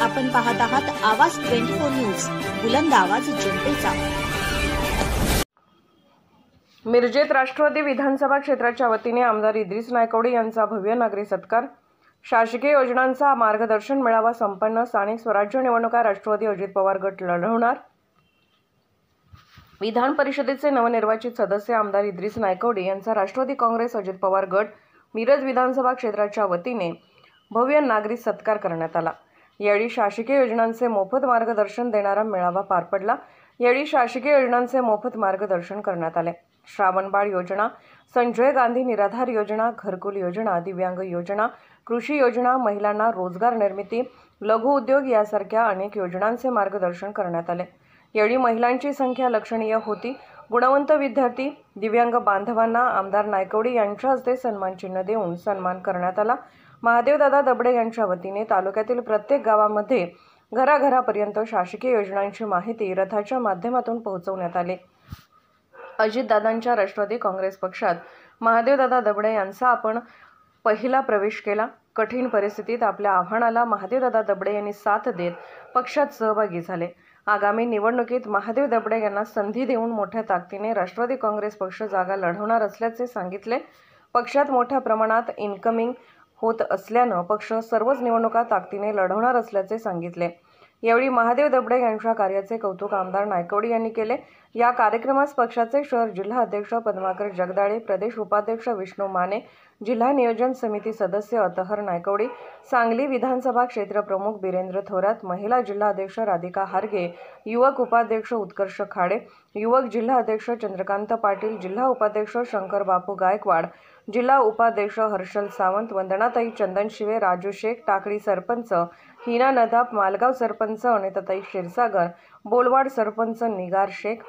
आपण पाहत आहात आवाज 24 न्यूज, बुलंद आवाज जनतेचा। मिरजेत राष्ट्रवादी विधानसभा क्षेत्राच्या वतीने आमदार इद्रिस नायकवडी यांचा भव्य नागरी सत्कार। शासकीय योजनांचा मार्गदर्शन मेळावा संपन्न। स्थानिक स्वराज्य निवडणुका राष्ट्रवादी अजित पवार गट लढवणार। विधान परिषदेचे नवनिर्वाचित सदस्य आमदार इद्रिस नायकवडी यांचा राष्ट्रवादी काँग्रेस अजित पवार गट मिरज विधानसभा क्षेत्राच्या वतीने भव्य नागरी सत्कार करण्यात आला। यावेळी शासकीय योजनांचे मोफत मार्गदर्शन देणारा मेळावा पार पडला। यावेळी शासकीय योजनांचे मोफत मार्गदर्शन करण्यात आले। श्रावणबाळ योजना, संजय गांधी निराधार योजना, घरकुल योजना, दिव्यांग योजना, कृषी योजना, महिलांना रोजगार निर्मिती, लघु उद्योग यासारख्या अनेक योजनांचे मार्गदर्शन करण्यात आले। यावेळी महिलांची संख्या लक्षणीय होती। गुणवंत विद्यार्थी, दिव्यांग बांधवांना आमदार नायकवडी यांच्या हस्ते सन्मान चिन्ह देऊन सन्मान करण्यात आला। महादेवदादा दबडे यांच्या वतीने तालुक्यातील प्रत्येक गावामध्ये घराघरापर्यंत शासकीय योजनांची माहिती रथाच्या माध्यमातून पोहोचवण्यात आली। अजितदादांच्या राष्ट्रवादी काँग्रेस पक्षात महादेवदादा दबडे यांचा आपण पहिला प्रवेश केला। कठीण परिस्थितीत आपल्या आव्हानाला महादेवदादा दबडे यांनी साथ देत पक्षात सहभागी झाले। आगामी निवडणुकीत महादेव दबडे यांना संधी देऊन मोठ्या ताकदीने राष्ट्रवादी काँग्रेस पक्ष जागा लढवणार असल्याचे सांगितले। पक्षात मोठ्या प्रमाणात इन्कमिंग होत असल्याने पक्ष सर्वच निवडणुका ताकदीने लढवणार असल्याचे सांगितले। यावेळी महादेव दबडे यांच्या कार्याचे कौतुक आमदार नायकवडी यांनी केले। या कार्यक्रमास पक्षाचे शहर जिल्हा अध्यक्ष पद्माकर जगदाळे, प्रदेश उपाध्यक्ष विष्णू माने, जिल्हा नियोजन समिती सदस्य अतहर नायकवडी, सांगली विधानसभा क्षेत्र प्रमुख बिरेंद्र थोरात, महिला जिल्हा अध्यक्ष राधिका हारगे, युवक उपाध्यक्ष उत्कर्ष खाडे, युवक जिल्हा अध्यक्ष चंद्रकांत पाटील, जिल्हा उपाध्यक्ष शंकर बापू गायकवाड, जिल्हा उपाध्यक्ष हर्षल सावंत, वंदनाताई चंदन शिवे, राजू शेख, टाकळी सरपंच हिना नदाब, मालगाव सरपंच अनिताताई क्षीरसागर, बोलवाड सरपंच निगार शेख,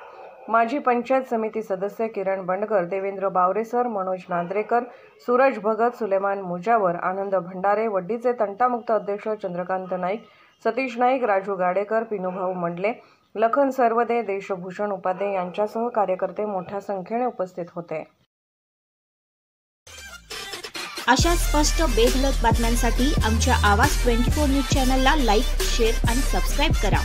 माजी पंचायत समिती सदस्य किरण बंडकर, देवेंद्र बावरेसर, मनोज नांद्रेकर, सूरज भगत, सुलेमान मुजावर, आनंद भंडारे, वड्डीचे तंटामुक्त अध्यक्ष चंद्रकांत नाईक, सतीश नाईक, राजू गाडेकर, पिनुभाऊ मंडले, लखन सरवदे, देशभूषण उपाध्ये यांच्यासह कार्यकर्ते मोठ्या संख्येने उपस्थित होते। अशा स्पष्ट बेधडक बातम्यांसाठी आमच्या आवाज 24 न्यूज चॅनलला लाईक, शेअर आणि सबस्क्राईब करा।